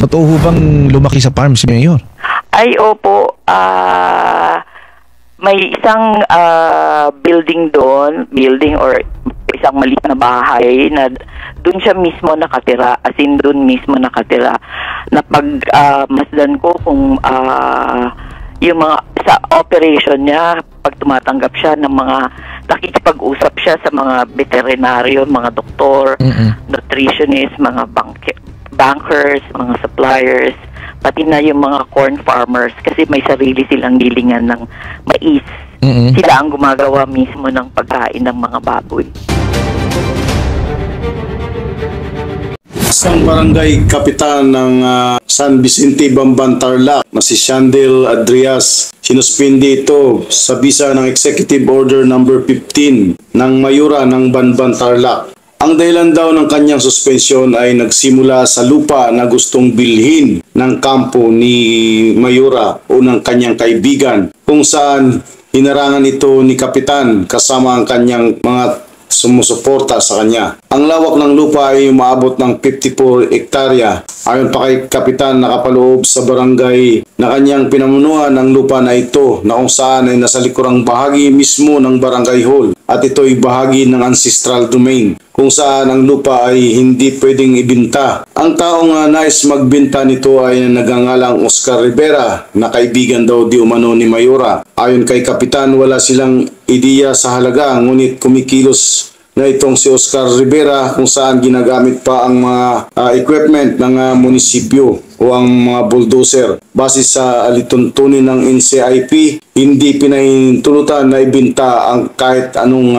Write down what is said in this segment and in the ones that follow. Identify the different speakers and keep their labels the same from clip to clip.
Speaker 1: Totoo ho bang lumaki sa farm si Mayor?
Speaker 2: Ay, opo. May isang building doon, or isang maliit na bahay na doon siya mismo nakatira, as in doon mismo nakatira. Na pag masdan ko kung yung mga sa operation niya, pag tumatanggap siya ng mga, nakikipag-usap siya sa mga veterinaryo, mga doktor, nutritionist, mga bankers, mga suppliers, pati na yung mga corn farmers kasi may sarili silang gilingan ng mais. Sila ang gumagawa mismo ng pagkain ng mga baboy.
Speaker 3: Isang barangay kapitan ng San Vicente, Bamban, Tarlac na si Shandel Adrias, sinuspindi ito sa bisa ng Executive Order number 15 ng Mayura ng Bamban, Tarlac. Ang dahilan daw ng kanyang suspensyon ay nagsimula sa lupa na gustong bilhin ng kampo ni Mayura o ng kanyang kaibigan, kung saan hinarangan ito ni Kapitan kasama ang kanyang mga sumusuporta sa kanya. Ang lawak ng lupa ay umaabot ng 54 hektarya. Ayon pa kay Kapitan, nakapaloob sa barangay na kanyang pinamunuan ang lupa na ito, na kung saan ay nasa likurang bahagi mismo ng barangay hall, at ito ay bahagi ng ancestral domain, kung saan ang lupa ay hindi pwedeng ibinta. Ang taong nais magbenta nito ay nagangalang Oscar Rivera, na kaibigan daw di umano ni Mayura. Ayon kay Kapitan, wala silang ideya sa halaga, ngunit kumikilos na itong si Oscar Rivera, kung saan ginagamit pa ang mga equipment ng munisipyo o ang mga bulldozer. Base sa alituntunin ng NCIP, hindi pinahintulutan na ibinta ang kahit anong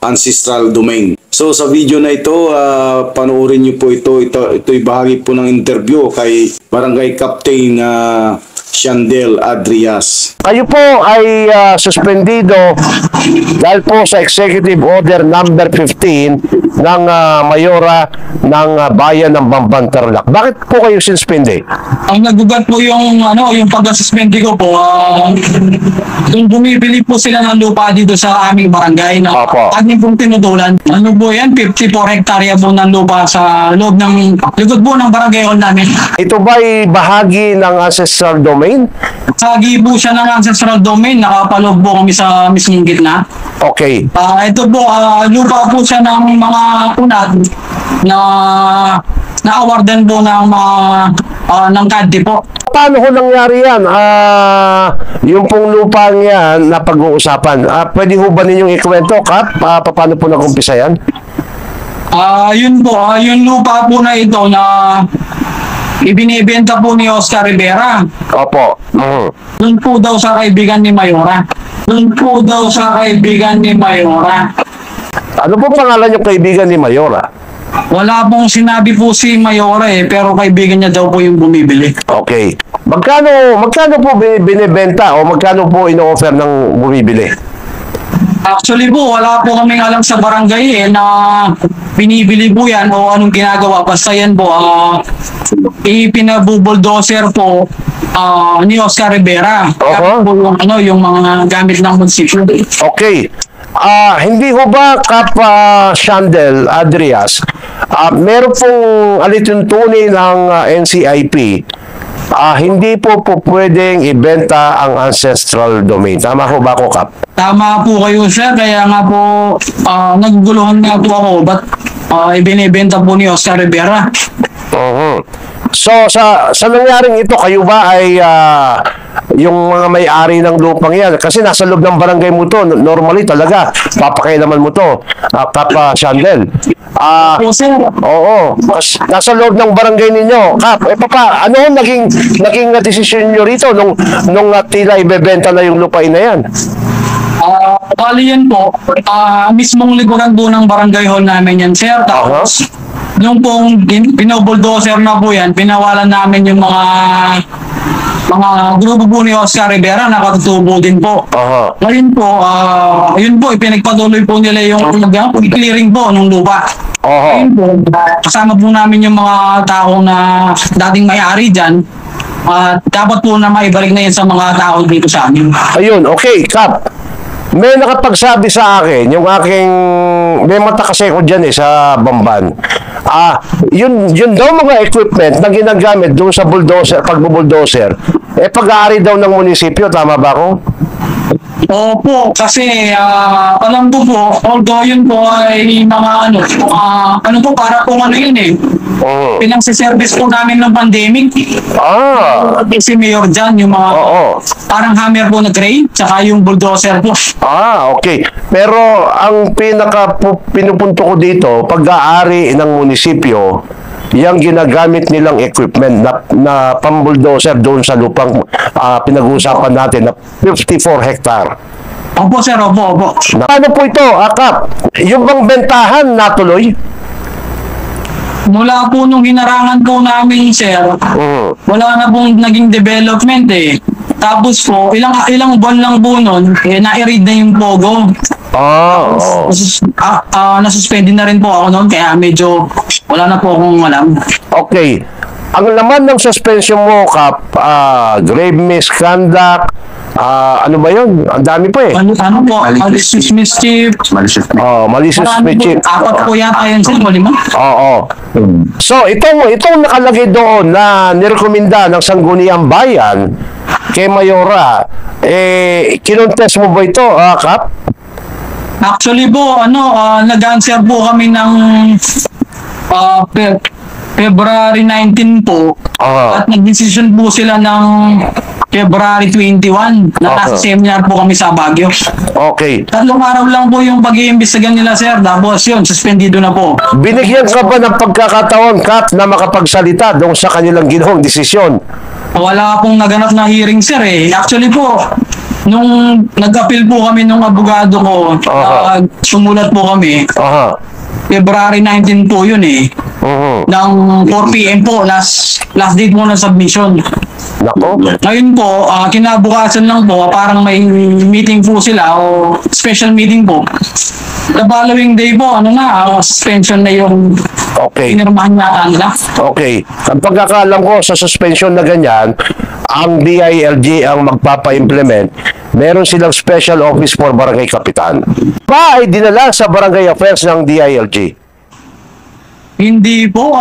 Speaker 3: ancestral domain. So sa video na ito, panoorin niyo po ito'y bahagi po ng interview kay Barangay Captain Shandel Adrias.
Speaker 4: Kayo po ay suspendido dahil po sa Executive Order number 15 ng Mayora ng Bayan ng Bamban, Tarlac. Bakit po kayo suspended?
Speaker 5: Ang nagugat po yung pag-suspend ko po, kung bumibili po sila ng lupa dito sa aming barangay na ating pong tinutulan. Ano po yan? 54 hektarya po ng lupa sa loob ng likod po ng barangay hall namin.
Speaker 4: Ito ba ay bahagi ng ancestral domain?
Speaker 5: Bahagi po siya ng ancestral domain. Nakapaloob po kami sa mismong gitna.
Speaker 4: Okay.
Speaker 5: Ito po, lupa po siya ng mga punat na na-awardan po ng ng CADTI po.
Speaker 4: Paano ho nangyari yan? Yung pong lupa niyan na pag-uusapan, pwede ho ba ninyong ikwento, Kap? Paano po nag-umpisa yan?
Speaker 5: Yun po, yung lupa po na ito na ibinibenta po ni Oscar Rivera.
Speaker 4: Opo.
Speaker 5: Doon po daw sa kaibigan ni Mayora.
Speaker 4: Ano po pangalan yung kaibigan ni Mayora?
Speaker 5: Wala pong sinabi po si Mayora pero kaibigan niya daw po yung bumibili.
Speaker 4: Okay. Magkano po binibenta o magkano po ino-offer ng bumibili?
Speaker 5: Actually po, wala po kaming alam sa barangay na binibili po yan o anong ginagawa. Basta yan po, ipinabubuldoser po ni Oscar Rivera. Po yung mga gamit ng munisipyo.
Speaker 4: Okay. Hindi ho ba, Kap Shandel Adrias, meron pong alituntunin ng NCIP, hindi po pwedeng ibenta ang ancestral domain. Tama ho ba ako, Kap?
Speaker 5: Tama po kayo, sir. Kaya nga po, naguguluhan nga po ako. Ba't ibinibenta po ni Oscar Rivera?
Speaker 4: So, sa nangyaring ito, kayo ba ay yung mga may-ari ng lupang yan? Kasi nasa loob ng barangay mo to, normally talaga, papakailaman mo to, Kap Shandel.
Speaker 5: Sir.
Speaker 4: Oo. Nasa loob ng barangay ninyo. Kap, ano naging desisyon nyo rito nung tila ibebenta na yung lupain na yan?
Speaker 5: Bali yan po, mismong likuran po ng barangay hall namin yan, sir. Tapos, nung pong pinobuldoser na po yan, pinawalan namin yung mga grupo po ni Oscar Rivera na katutubo din po. Ngayon po, yun po, ipinagpatuloy po nila yung clearing po ng lupa. Ngayon po, kasama po namin yung mga tao na dating may-ari dyan. Dapat po na maibalik na yan sa mga tao dito sa amin.
Speaker 4: Ayun, okay, Kap. may nakapagsabi sa akin, yung aking, may mata kasi ko dyan sa Bamban. Yun daw mga equipment na ginagamit doon sa bulldozer, pagbubuldozer, pag-aari daw ng munisipyo, tama ba ako?
Speaker 5: Opo, kasi alam ko po, although yun po ay mga ano po, para po yun eh. Pinang-service po namin ng pandemic. Si Mayor Jan, yung mga parang hammer po na crane, tsaka yung bulldozer po.
Speaker 4: Okay. Pero ang pinupunto ko dito, pag-aari ng munisipyo, yung ginagamit nilang equipment na pambuldozer doon sa lupang pinag-uusapan natin na 54 hektar.
Speaker 5: Opo sir, opo.
Speaker 4: Ano po ito, Kap? Yung bang bentahan natuloy?
Speaker 5: Mula po nung hinarangan po namin sir, wala na pong naging development eh. Tapos po, ilang buwan lang po nun, na-read na yung Pogo. Nasuspended na rin po ako noon, kaya medyo wala na po akong alam.
Speaker 4: Okay. Ang laman ng suspension mo, Kap, grave misconduct, ano ba yun? Ang dami pa eh.
Speaker 5: Ano po? Malicious mischief.
Speaker 4: Malicious mischief.
Speaker 5: Apat po yata yun sir, lima.
Speaker 4: So, itong nakalagay doon na nirekomenda ng Sangguniang Bayan kay Mayora, kinontest mo ba ito, Kap?
Speaker 5: Actually po, nag-answer po kami ng February 19 po. At nag-decision po sila ng February 21. Nasa seminar po kami sa Baguio.
Speaker 4: Okay.
Speaker 5: 3 araw lang po yung pag-iimbestigan nila sir. Tapos yun, suspendido na po.
Speaker 4: Binigyan ka ba ng pagkakataon, Kap, na makapagsalita doon sa kanilang ginawang desisyon?
Speaker 5: Wala pong naganap na hearing sir eh. Actually po, nung nag-appeal po kami nung abogado ko, sumulat po kami. February 19 po yun eh. Ng 4 PM po, last date po ng submission.
Speaker 4: Nako.
Speaker 5: Ngayon po, kinabukasan lang po, parang may meeting po sila o special meeting po. The following day po, suspension na yung pinirmahan na nila.
Speaker 4: Okay. Ang pagkakaalam ko sa suspension na ganyan, ang DILG ang magpapa-implement. Meron silang special office for barangay kapitan. Ay dinala sa barangay affairs ng DILG?
Speaker 5: Hindi po,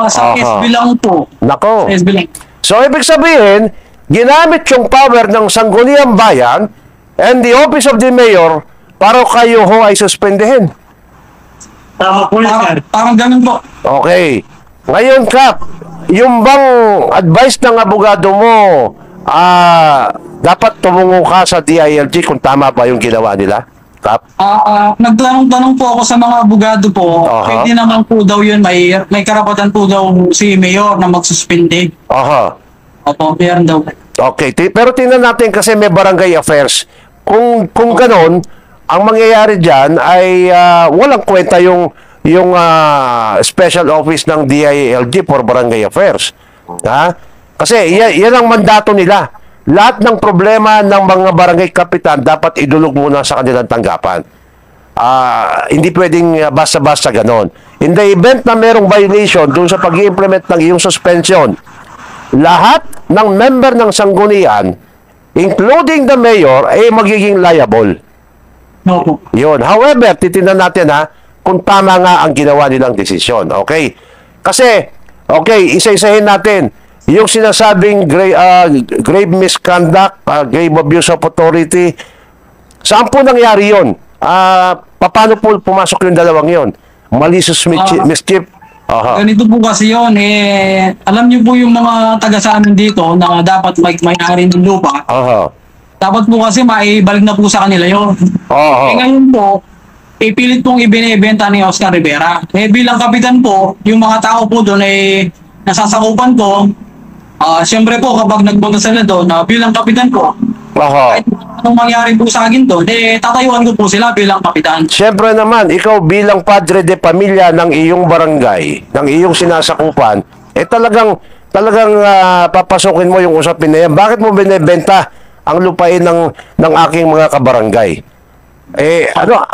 Speaker 5: sa SB lang po.
Speaker 4: Nako.
Speaker 5: SB lang.
Speaker 4: So, ibig sabihin, ginamit yung power ng Sangguniang Bayan and the office of the mayor para kayo ho ay suspendehin.
Speaker 5: Parang ganun po.
Speaker 4: Okay. Ngayon, Kap, yung bang advice ng abogado mo, dapat tumungo ka sa DILG kung tama ba yung ginawa nila? Kap?
Speaker 5: Nagtanong-tanong po ako sa mga abogado po. Pwede naman po daw yun, may karapatan po daw si mayor na magsuspende. Opo, meron daw.
Speaker 4: Okay, pero tingnan natin kasi may barangay affairs. Kung ganon, ang mangyayari dyan ay walang kwenta yung special office ng DILG for barangay affairs. Kasi yan ang mandato nila. Lahat ng problema ng mga barangay kapitan dapat idulog muna sa kanilang tanggapan. Hindi pwedeng basta-basta ganon. In the event na merong violation doon sa pag-i-implement ng iyong suspension, lahat ng member ng sanggunian, including the mayor, ay magiging liable.
Speaker 5: No.
Speaker 4: Yun. However, titingnan natin kung tama nga ang ginawa nilang desisyon. Okay? Kasi, isa-isahin natin. Yung sinasabing grave misconduct, grave abuse of authority, saan po nangyari yun? Paano po pumasok yung dalawang yun? Malicious mischief?
Speaker 5: Ganito po kasi yun. Alam niyo po yung mga taga sa amin dito na dapat may-ari ng lupa. Dapat po kasi maibalik na po sa kanila yun. Ngayon po, ipilit pong ibinibenta ni Oscar Rivera. Bilang kapitan po, yung mga tao po doon nasasakupan ko. Siyempre po, kapag nagpunta sila doon, bilang kapitan ko, kahit anong mangyari po sa akin doon, tatayuan ko po sila bilang kapitan.
Speaker 4: Siyempre naman, ikaw bilang padre de pamilya ng iyong barangay, ng iyong sinasakupan, talagang papasokin mo yung usapin na yan. Bakit mo binibenta ang lupain ng aking mga kabarangay?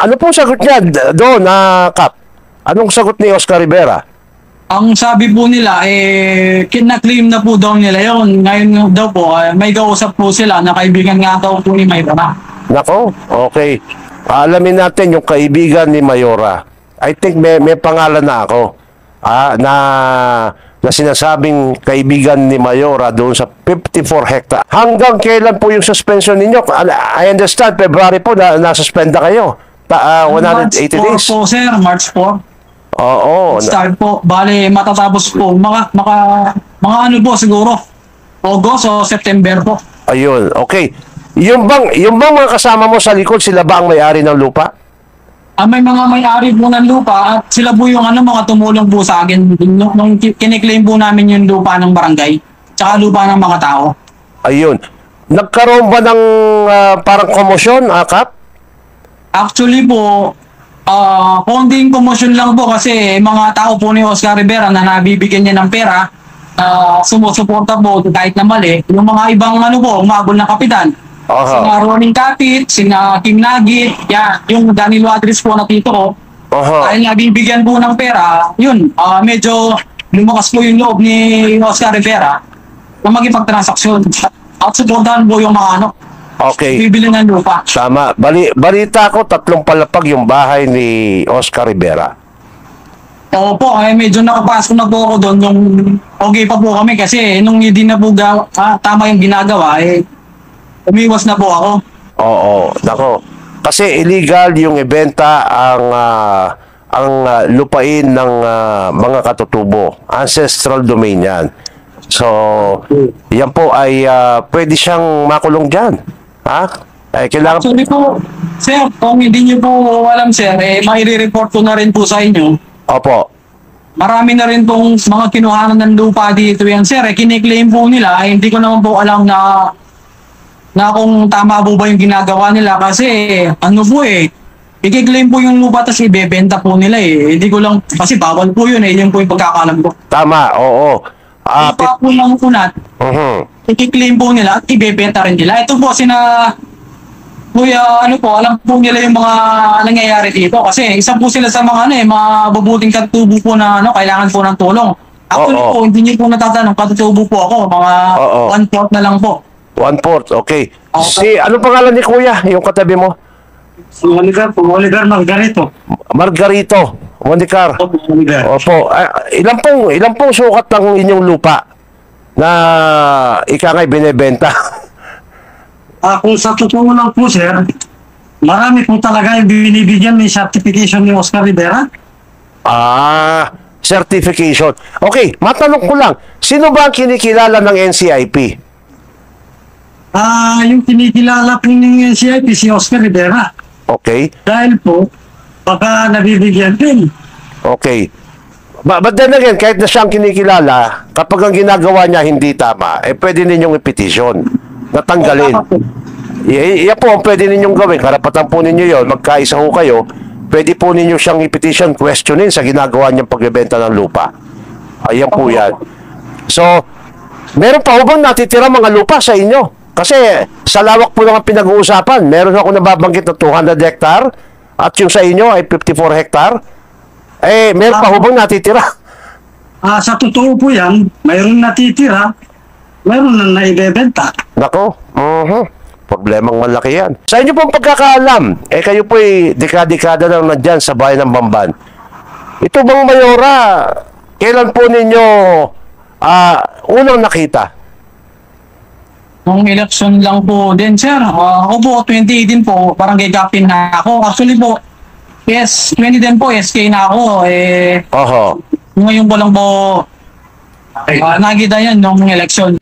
Speaker 4: Ano pong sagot niya doon, Kap? Anong sagot ni Oscar Rivera?
Speaker 5: Ang sabi po nila, kina-claim na po daw nila yon. Ngayon daw po, may kausap po sila na kaibigan nga daw po ni Mayra.
Speaker 4: Nako, okay. Alamin natin yung kaibigan ni Mayora. I think may pangalan na ako. Na sinasabing kaibigan ni Mayora doon sa 54 hectare. Hanggang kailan po yung suspension ninyo? I understand, February po na-suspend na kayo. 180 days.
Speaker 5: March 4 po, sir. March 4.
Speaker 4: Oo.
Speaker 5: Start po. Bale, matatapos po. Mga ano po siguro. August o September po.
Speaker 4: Ayun, okay. Yung bang mga kasama mo sa likod, sila ba ang may-ari ng lupa?
Speaker 5: May mga may-ari po ng lupa at sila po yung mga tumulong po sa akin nung kiniklaim po namin yung lupa ng barangay tsaka lupa ng mga tao.
Speaker 4: Ayun. Nagkaroon ba ng parang komosyon, Kap?
Speaker 5: Actually po, konting commotion lang po kasi mga tao po ni Oscar Rivera na nabibigyan niya ng pera, sumusuporta po kahit na mali. Yung mga ibang umabol na kapitan. Sina Ronin Kapit, sina Kim Nagit, yung Danilo Adris po na tito ko. Dahil nabibigyan po ng pera, yun, medyo lumakas po yung loob ni Oscar Rivera na magipagtransaksyon. At suportahan po yung mga
Speaker 4: okay.
Speaker 5: Bibili ng lupa.
Speaker 4: Tama. Balita ko, 3 palapag yung bahay ni Oscar Rivera.
Speaker 5: Opo, medyo nakapasok na po ako doon nung okay pa po kami kasi nung hindi na po tama yung ginagawa, umiwas na po ako.
Speaker 4: Oo, nako. Kasi illegal yung ibenta ang lupain ng mga katutubo. Ancestral domain yan. So, yan po ay pwede siyang makulong dyan. Kailangan...
Speaker 5: Actually po, sir, kung hindi niyo po alam, sir, maire-report ko na rin po sa inyo.
Speaker 4: Opo.
Speaker 5: Marami na rin pong mga kinuhanan ng lupa dito yan, sir. Kiniklaim po nila, hindi ko naman po alam na kung tama po ba yung ginagawa nila kasi i-claim po yung lupa tapos ibebenta po nila Hindi ko lang, kasi bawal po yun yun po yung pagkakalam ko.
Speaker 4: Tama, oo.
Speaker 5: Lupa po ng kunat, i-claim po nila at ibebenta rin nila. Ito po Kuya, alam po nila yung mga nangyayari dito kasi isa po sila sa mga mga babuting katutubo po na kailangan po ng tulong. Actually po, hindi niyo po natatanong, katutubo po ako, mga 1/4 na lang po.
Speaker 4: 1/4, okay. Ano pangalan ni Kuya, yung katabi mo?
Speaker 5: Si Oliver Margarito.
Speaker 4: Margarito, Monicar. Opo. Ilang pong sukat ng inyong lupa na ikangay binebenta?
Speaker 5: Kung sa totoo lang po, sir, marami po talaga yung binibigyan may certification ni Oscar Rivera.
Speaker 4: Certification. Okay, matanong ko lang, sino ba ang kinikilala ng NCIP?
Speaker 5: Yung kinikilala po ng NCIP, si Oscar Rivera.
Speaker 4: Okay.
Speaker 5: Dahil po, baka nabibigyan din.
Speaker 4: Okay. But then again, kahit na siyang kinikilala, kapag ang ginagawa niya hindi tama, pwede ninyong i-petition. Natanggalin. Yan po ang pwede ninyong gawin. Karapatan po ninyo yun. Magkaisa ho kayo. Pwede po ninyo siyang i-petition, questionin sa ginagawa niyang pagbebenta ng lupa. Ayan po yan. So, meron pa ho bang natitira mga lupa sa inyo? Kasi sa lawak po naman pinag-uusapan, meron ako nababanggit na 200 hectare at yung sa inyo ay 54 hectare. Meron pa ho bang natitira?
Speaker 5: Sa totoo po yan, mayroon natitira, mayroon na naibebenta.
Speaker 4: Nako, problemang malaki yan. Sa inyo pong pagkakaalam, kayo po ay dekada-dekada lang nandyan sa bayan ng Bamban. Ito bang Mayora, kailan po ninyo unang nakita?
Speaker 5: Nung election lang po din, sir. Ako po, 2018 po, barangay captain na ako. Actually po, 2010 po, SK na ako. Ngayon ko lang po nakita yan nung election.